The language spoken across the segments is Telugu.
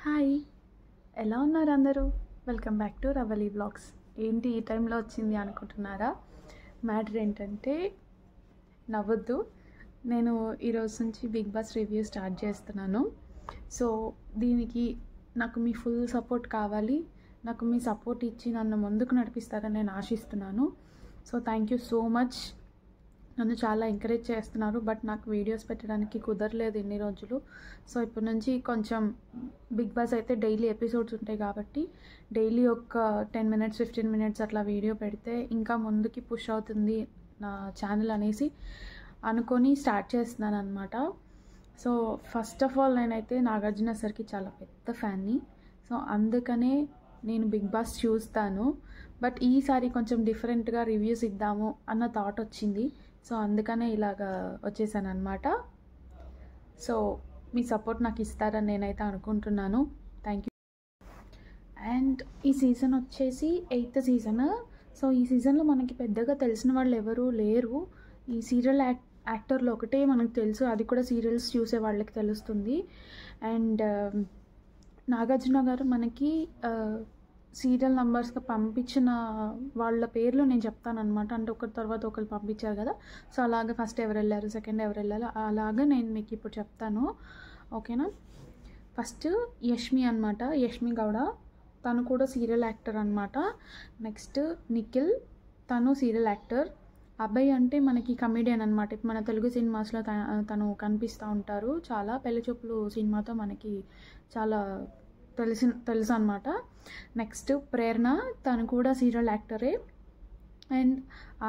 హాయ్, ఎలా ఉన్నారు అందరూ? Welcome back to Ravali blogs. ఏంటి ఈ టైంలో వచ్చింది అనుకుంటున్నారా? మ్యాటర్ ఏంటంటే, నవ్వొద్దు. నేను ఈరోజు నుంచి బిగ్ బాస్ రివ్యూ స్టార్ట్ చేస్తున్నాను. సో దీనికి నాకు మీ ఫుల్ సపోర్ట్ కావాలి. నాకు మీ సపోర్ట్ ఇచ్చి నన్ను ముందుకు నడిపిస్తారని నేను ఆశిస్తున్నాను. So thank you so much. నన్ను చాలా ఎంకరేజ్ చేస్తున్నారు, బట్ నాకు వీడియోస్ పెట్టడానికి కుదరలేదు ఇన్ని రోజులు. సో ఇప్పటి నుంచి కొంచెం బిగ్ బాస్ అయితే డైలీ ఎపిసోడ్స్ ఉంటాయి కాబట్టి డైలీ ఒక 10 minutes 15 minutes అట్లా వీడియో పెడితే ఇంకా ముందుకి పుష్ అవుతుంది నా ఛానల్ అనేసి అనుకొని స్టార్ట్ చేస్తున్నాను అనమాట. సో ఫస్ట్ ఆఫ్ ఆల్ నేనైతే నాగార్జున సార్కి చాలా పెద్ద ఫ్యాన్ని. సో అందుకనే నేను బిగ్ బాస్ చూస్తాను. బట్ ఈసారి కొంచెం డిఫరెంట్గా రివ్యూస్ ఇద్దాము అన్న థాట్ వచ్చింది. సో అందుకనే ఇలాగా వచ్చేసాను అనమాట. సో మీ సపోర్ట్ నాకు ఇస్తారని నేనైతే అనుకుంటున్నాను. Thank you. అండ్ ఈ సీజన్ వచ్చేసి 8th సీజన్. సో ఈ సీజన్లో మనకి పెద్దగా తెలిసిన వాళ్ళు ఎవరు లేరు. ఈ సీరియల్ యాక్టర్లు ఒకటే మనకు తెలుసు, అది కూడా సీరియల్స్ చూసే వాళ్ళకి తెలుస్తుంది. అండ్ నాగార్జున గారు మనకి సీరియల్ నంబర్స్గా పంపించిన వాళ్ళ పేర్లు నేను చెప్తాను అనమాట. అంటే ఒకరి తర్వాత ఒకరు పంపించారు కదా, సో అలాగే ఫస్ట్ ఎవరు వెళ్ళారు, సెకండ్ ఎవరు వెళ్ళారు, అలాగా నేను మీకు ఇప్పుడు చెప్తాను. ఓకేనా? ఫస్ట్ యష్మి అనమాట, యష్మి గౌడ. తను కూడా సీరియల్ యాక్టర్ అనమాట. నెక్స్ట్ నిఖిల్, తను సీరియల్ యాక్టర్. అబ్బాయి అంటే మనకి కమెడియన్ అనమాట. ఇప్పుడు మన తెలుగు సినిమాస్లో తను కనిపిస్తూ ఉంటారు చాలా. పెళ్లి చూపులు సినిమాతో మనకి చాలా తెలుసు అనమాట. నెక్స్ట్ ప్రేరణ, తను కూడా సీరియల్ యాక్టరే. అండ్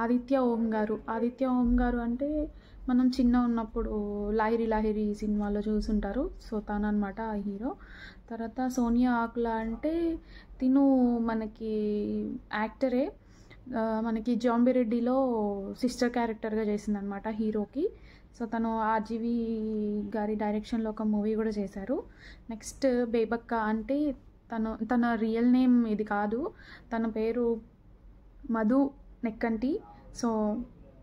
ఆదిత్య ఓం గారు అంటే మనం చిన్న ఉన్నప్పుడు లాహిరి సినిమాలో చూసుంటారు. సో తను అనమాట ఆ హీరో. తర్వాత సోనియా ఆకుల అంటే తిను మనకి యాక్టరే. మనకి జాంబిరెడ్డిలో సిస్టర్ క్యారెక్టర్గా చేసిందనమాట హీరోకి. సో తను ఆర్జీవి గారి డైరెక్షన్లో ఒక మూవీ కూడా చేశారు. నెక్స్ట్ బేబక్క అంటే తన రియల్ నేమ్ ఇది కాదు, తన పేరు మధు నెక్కంటి. సో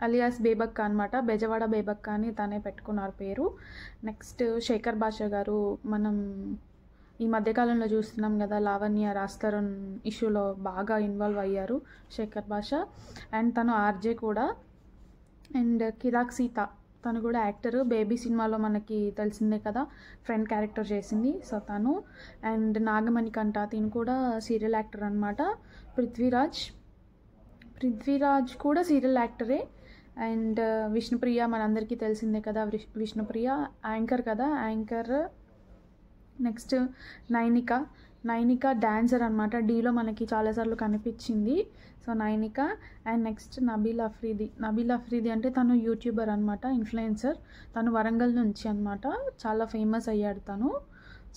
అలియాస్ బేబక్క అనమాట, బెజవాడ బేబక్క అని తనే పెట్టుకున్నారు పేరు. నెక్స్ట్ శేఖర్ భాష గారు, మనం ఈ మధ్యకాలంలో చూస్తున్నాం కదా లావణ్య రాస్తరుణ్ ఇష్యూలో బాగా ఇన్వాల్వ్ అయ్యారు శేఖర్ భాష. అండ్ తను ఆర్జే కూడా. అండ్ కిరాక్ సీత, తను కూడా యాక్టర్. బేబీ సినిమాలో మనకి తెలిసిందే కదా, ఫ్రెండ్ క్యారెక్టర్ చేసింది. సో తను. అండ్ నాగమణికంట, తిను కూడా సీరియల్ యాక్టర్ అనమాట. పృథ్వీరాజ్ కూడా సీరియల్ యాక్టరే. అండ్ విష్ణుప్రియ మనందరికీ తెలిసిందే కదా, విష్ణుప్రియ యాంకర్ కదా, యాంకర్. నెక్స్ట్ నైనిక డాన్సర్ అనమాట. డీలో మనకి చాలాసార్లు కనిపించింది. So Nainika. And next Nabeel Afridi అంటే తను యూట్యూబర్ అనమాట, ఇన్ఫ్లుయెన్సర్. తను వరంగల్ నుంచి అనమాట, చాలా ఫేమస్ అయ్యాడు తను.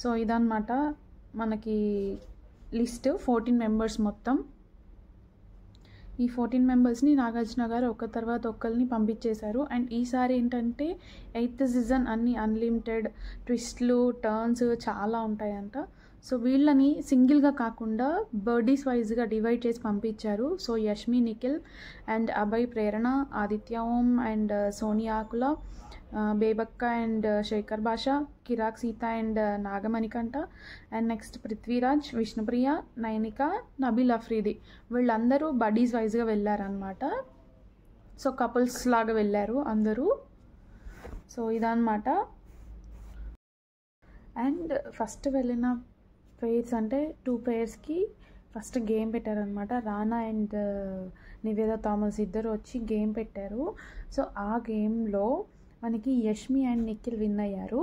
సో ఇదన్నమాట మనకి లిస్ట్. 14 మెంబర్స్ మొత్తం. ఈ 14 మెంబర్స్ని నాగార్జున గారు ఒక తర్వాత ఒకరిని పంపించేశారు. అండ్ ఈసారి ఏంటంటే 8th సీజన్ అన్ని అన్లిమిటెడ్ ట్విస్ట్లు, టర్న్స్ చాలా ఉంటాయంట. సో వీళ్ళని సింగిల్గా కాకుండా బర్డీస్ వైజ్గా డివైడ్ చేసి పంపించారు. So Yashmi, Nikhil and Abhay, Prerana, Aditya Om and Sonia Akula, Bebakka and Shekhar Basha, Kirrak Seetha and Nagamanikanta. And next Prithviraj, Vishnupriya, Nainika, Nabeel Afridi. వీళ్ళందరూ బడీస్ వైజ్గా వెళ్ళారనమాట. సో కపుల్స్ లాగా వెళ్ళారు అందరూ. సో ఇదన్నమాట. అండ్ ఫస్ట్ వెళ్ళిన పేర్స్ అంటే 2 పేర్స్కి ఫస్ట్ గేమ్ పెట్టారనమాట. రానా అండ్ నివేదా థామస్ ఇద్దరు వచ్చి గేమ్ పెట్టారు. సో ఆ గేమ్లో మనకి యష్మి అండ్ నిఖిల్ విన్ అయ్యారు.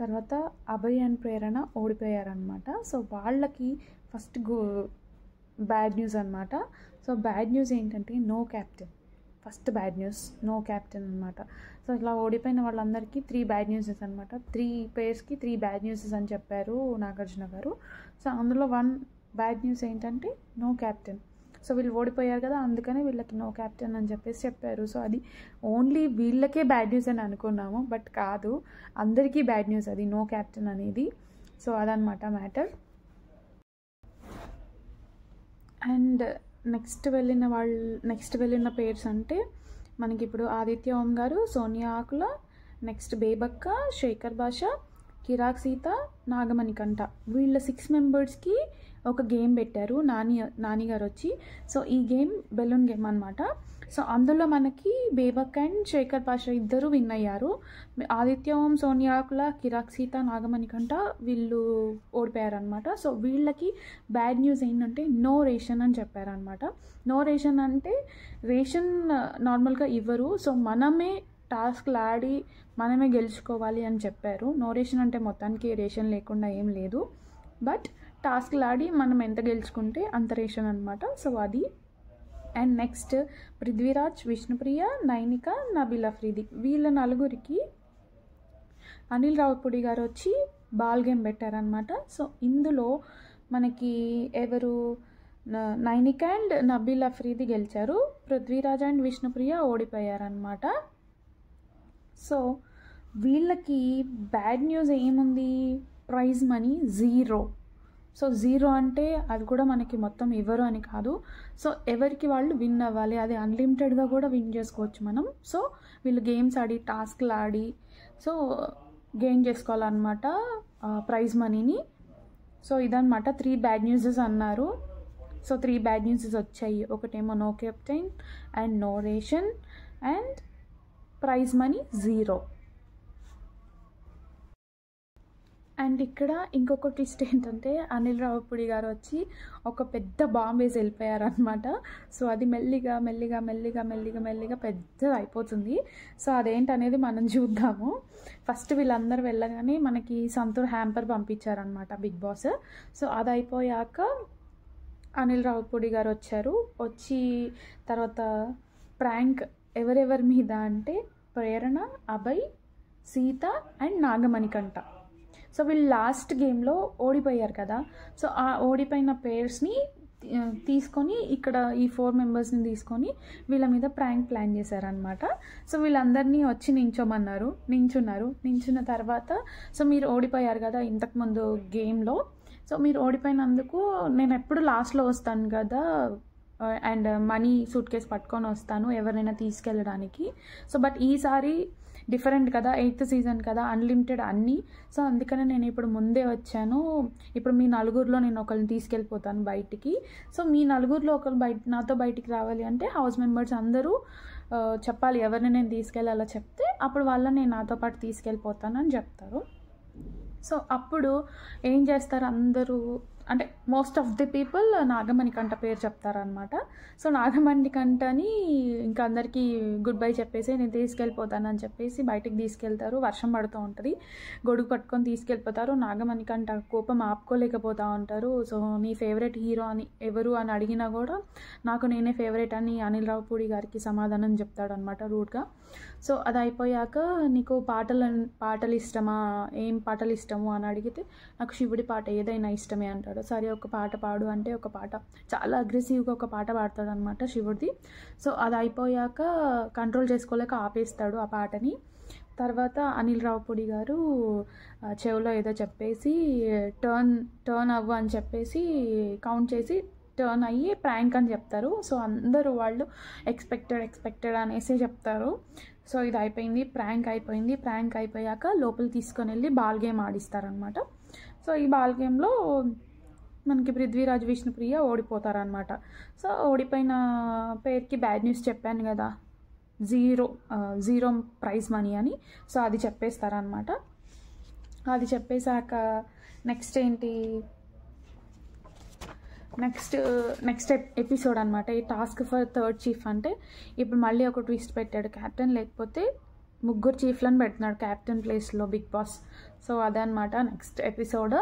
తర్వాత అభయ్ అండ్ ప్రేరణ ఓడిపోయారనమాట. సో వాళ్ళకి ఫస్ట్ బ్యాడ్ న్యూస్ అనమాట. సో బ్యాడ్ న్యూస్ ఏంటంటే no captain. First bad news, no captain అనమాట. సో ఇట్లా ఓడిపోయిన వాళ్ళందరికీ 3 బ్యాడ్ న్యూసెస్ అనమాట. 3 పేర్స్కి 3 బ్యాడ్ న్యూసెస్ అని చెప్పారు నాగార్జున గారు. సో అందులో 1 బ్యాడ్ న్యూస్ ఏంటంటే నో క్యాప్టెన్. సో వీళ్ళు ఓడిపోయారు కదా, అందుకనే వీళ్ళకి నో క్యాప్టెన్ అని చెప్పారు. సో అది ఓన్లీ వీళ్ళకే బ్యాడ్ న్యూస్ అని అనుకున్నాము, బట్ కాదు, అందరికీ బ్యాడ్ న్యూస్ అది నో క్యాప్టెన్ అనేది. సో అదనమాట మ్యాటర్. అండ్ నెక్స్ట్ వెళ్ళిన పేర్స్ అంటే మనకి ఇప్పుడు ఆదిత్య ఓం గారు, సోనియా ఆకుల, నెక్స్ట్ బేబక్క, శేఖర్ భాష, కిరాక్ సీత, నాగమణికంఠ వీళ్ళ 6 మెంబర్స్కి ఒక గేమ్ పెట్టారు నాని గారు వచ్చి. సో ఈ గేమ్ బెలూన్ గేమ్ అనమాట. సో అందులో మనకి బేబక్ అండ్ శేఖర్ పాషా ఇద్దరు విన్ అయ్యారు. ఆదిత్య ఓం, సోనియాకుల, కిరాక్ సీత, నాగమణికంఠ వీళ్ళు ఓడిపోయారనమాట. సో వీళ్ళకి బ్యాడ్ న్యూస్ ఏంటంటే నో రేషన్ అని చెప్పారనమాట. నో రేషన్ అంటే రేషన్ నార్మల్గా ఇవ్వరు, సో మనమే టాస్క్లు ఆడి మనమే గెలుచుకోవాలి అని చెప్పారు. నో రేషన్ అంటే మొత్తానికి రేషన్ లేకుండా ఏం లేదు, బట్ టాస్క్లు ఆడి మనం ఎంత గెలుచుకుంటే అంత రేషన్ అనమాట. సో అది. అండ్ నెక్స్ట్ పృథ్వీరాజ్, విష్ణుప్రియ, నైనిక, నబీల్ అఫ్రీది వీళ్ళ నలుగురికి అనిల్ రావిపూడి గారు వచ్చి బాల్ గేమ్ పెట్టారనమాట. సో ఇందులో మనకి ఎవరు నైనిక అండ్ నబీల్ అఫ్రీది గెలిచారు, పృథ్వీరాజ్ అండ్ విష్ణుప్రియ ఓడిపోయారనమాట. సో వీళ్ళకి బ్యాడ్ న్యూస్ ఏముంది, ప్రైజ్ మనీ 0. సో 0 అంటే అది కూడా మనకి మొత్తం ఇవ్వరు అని కాదు. సో ఎవరికి వాళ్ళు విన్ అవ్వాలి, అది అన్లిమిటెడ్గా కూడా విన్ చేసుకోవచ్చు మనం. సో వీళ్ళు గేమ్స్ ఆడి టాస్క్లు ఆడి సో గెయిన్ చేసుకోవాలన్నమాట ప్రైజ్ మనీని. సో ఇదన్నమాట 3 బ్యాడ్ న్యూసెస్ అన్నారు. సో 3 బ్యాడ్ న్యూసెస్ వచ్చాయి. ఒకటేమో no captain and no ration and prize money 0. And ఇక్కడ ఇంకొక ట్విస్ట్ ఏంటంటే అనిల్ రావిపూడి గారు వచ్చి ఒక పెద్ద బాంబ్ వేసి వెళ్ళిపోయారనమాట. సో అది మెల్లిగా మెల్లిగా మెల్లిగా మెల్లిగా మెల్లిగా పెద్దది అయిపోతుంది. సో అదేంటనేది మనం చూద్దాము. ఫస్ట్ వీళ్ళందరూ వెళ్ళగానే మనకి సంతూర్ హ్యాంపర్ పంపించారనమాట బిగ్ బాస్. సో అది అయిపోయాక అనిల్ రావిపూడి గారు వచ్చారు. వచ్చి తర్వాత ప్రాంక్ ఎవరెవరి మీద అంటే ప్రేరణ, అభయ్, సీత అండ్ నాగమణికంఠ. సో వీళ్ళు లాస్ట్ గేమ్లో ఓడిపోయారు కదా. సో ఆ ఓడిపోయిన పేర్స్ని తీసుకొని ఇక్కడ ఈ 4 మెంబర్స్ని తీసుకొని వీళ్ళ మీద ప్రాంక్ ప్లాన్ చేశారనమాట. సో వీళ్ళందరినీ వచ్చి నించున్న తర్వాత సో మీరు ఓడిపోయారు కదా ఇంతకుముందు గేమ్లో, సో మీరు ఓడిపోయినందుకు నేను ఎప్పుడు లాస్ట్లో వస్తాను కదా అండ్ మనీ సూట్ కేసు పట్టుకొని వస్తాను ఎవరినైనా తీసుకెళ్ళడానికి. సో బట్ ఈసారి డిఫరెంట్ కదా, 8th సీజన్ కదా, అన్లిమిటెడ్ అన్నీ. సో అందుకనే నేను ఇప్పుడు ముందే వచ్చాను. ఇప్పుడు మీ నలుగురిలో నేను ఒకరిని తీసుకెళ్ళిపోతాను బయటికి. సో మీ నలుగురిలో ఒకరు నాతో బయటికి రావాలి అంటే హౌస్ మెంబర్స్ అందరూ చెప్పాలి ఎవరిని నేను తీసుకెళ్ళాలో చెప్తే అప్పుడు వాళ్ళని నేను నాతో పాటు తీసుకెళ్ళిపోతానని చెప్తారు. సో అప్పుడు ఏం చేస్తారు అందరూ అంటే most of the people Nagamanikanta పేరు చెప్తారనమాట. సో నాగమణికంఠని ఇంకా అందరికీ గుడ్ బై చెప్పేసి నేను తీసుకెళ్ళిపోతానని చెప్పేసి బయటికి తీసుకెళ్తారు. వర్షం పడుతూ ఉంటుంది, గొడుగు పట్టుకొని తీసుకెళ్ళిపోతారు. నాగమణికంఠ కోపం ఆపుకోలేకపోతూ ఉంటారు. సో నీ ఫేవరెట్ హీరో అని ఎవరు అని అడిగినా కూడా నాకు నేనే ఫేవరెట్ అని అనిల్ రావిపూడి గారికి సమాధానం చెప్తాడనమాట రూడ్గా. సో అది అయిపోయాక నీకు పాటలు ఇష్టమా, ఏం పాటలు ఇష్టము అని అడిగితే నాకు శివుడి పాట ఏదైనా ఇష్టమే అంటాడు. సరే ఒక పాట పాడు అంటే ఒక పాట చాలా అగ్రెసివ్గా ఒక పాట పాడతాడు అనమాట శివుడిది. సో అది అయిపోయాక కంట్రోల్ చేసుకోలేక ఆపేస్తాడు ఆ పాటని. తర్వాత అనిల్ రావిపూడి గారు చెవిలో ఏదో చెప్పేసి టర్న్ అవ్వు అని చెప్పేసి కౌంట్ చేసి టర్న్ అయ్యి ప్రాంక్ అని చెప్తారు. సో అందరూ వాళ్ళు ఎక్స్పెక్టెడ్ అనేసి చెప్తారు. సో ఇది అయిపోయింది, ప్రాంక్ అయిపోయింది. ప్రాంక్ అయిపోయాక లోపలికి తీసుకొని వెళ్ళి బాల్ గేమ్ ఆడిస్తారనమాట. సో ఈ బాల్ గేమ్లో మనకి పృథ్వీరాజ్, విష్ణుప్రియ ఓడిపోతారనమాట. సో ఓడిపోయిన పేరుకి బ్యాడ్ న్యూస్ చెప్పాను కదా, 0 ప్రైజ్ మనీ అని. సో అది చెప్పేస్తారనమాట. అది చెప్పేశాక నెక్స్ట్ ఏంటి, నెక్స్ట్ ఎపిసోడ్ అనమాట ఈ టాస్క్ ఫర్ థర్డ్ చీఫ్. అంటే ఇప్పుడు మళ్ళీ ఒక ట్విస్ట్ పెట్టాడు, క్యాప్టెన్ లేకపోతే 3 చీఫ్లను పెడుతున్నాడు క్యాప్టెన్ ప్లేస్లో బిగ్ బాస్. సో అదనమాట నెక్స్ట్ ఎపిసోడ్.